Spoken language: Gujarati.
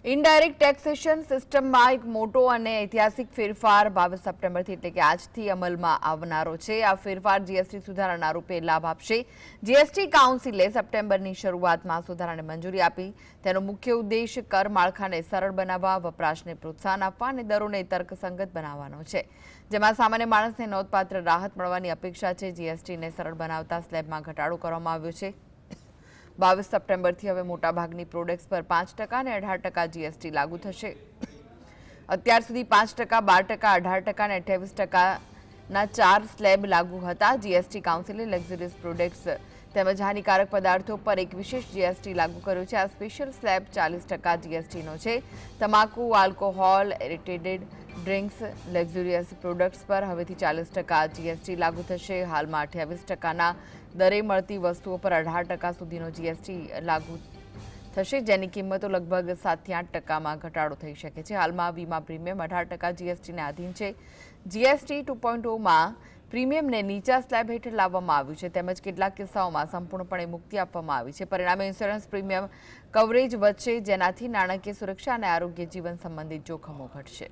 ઇનડાયરેક્ટ ટેક્સેશન સિસ્ટમમાં એક મોટો અને ઐતિહાસિક ફેરફાર 22 સપ્ટેમ્બરથી એટલે કે આજથી અમલમાં આવનારો છે। આ ફેરફાર જીએસટી સુધારાના રૂપે લાભ આપશે। જીએસટી કાઉન્સિલે સપ્ટેમ્બરની શરૂઆતમાં સુધારાને મંજૂરી આપી। તેનો મુખ્ય ઉદ્દેશ કર માળખાને સરળ બનાવવા, વપરાશને પ્રોત્સાહન આપવા અને દરોને તર્કસંગત બનાવવાનો છે, જેમાં સામાન્ય માણસને નોંધપાત્ર રાહત મળવાની અપેક્ષા છે। જીએસટીને સરળ બનાવતા સ્લેબમાં ઘટાડો કરવામાં આવ્યો છે। 22 સપ્ટેમ્બરથી હવે મોટાભાગની પ્રોડક્ટ્સ પર 5% અને 18% જીએસટી લાગુ થશે। અત્યાર સુધી 5%, 12%, 18% અને 28%ના 4 સ્લેબ લાગુ હતા। જીએસટી કાઉન્સિલે લક્ઝરિયસ પ્રોડક્ટ્સ તેમજ હાનિકારક પદાર્થો પર એક વિશેષ જીએસટી લાગુ કર્યો છે। આ સ્પેશિયલ સ્લેબ 40% જીએસટીનો છે। તમાકુ, alcohol, aerated drinks, luxurious products પર હવેથી 40% જીએસટી લાગુ થશે। હાલમાં 28%ના દરે મળતી વસ્તુઓ પર 18% સુધીનો જીએસટી લાગુ થશે, જેની કિંમતો લગભગ 7 થી 8%માં ઘટાડો થઈ શકે છે। હાલમાં વીમા પ્રીમિયમ 18% જીએસટીને આધીન છે। જીએસટી 2.0માં પ્રીમિયમને નીચા સ્લેબ હેઠળ લાવવામાં આવ્યું છે, તેમજ કેટલાક કિસ્સાઓમાં સંપૂર્ણપણે મુક્તિ આપવામાં આવી છે। પરિણામે ઇન્સ્યોરન્સ પ્રીમિયમ કવરેજ વધશે, જેનાથી નાણાકીય સુરક્ષા અને આરોગ્ય જીવન સંબંધિત જોખમો ઘટશે।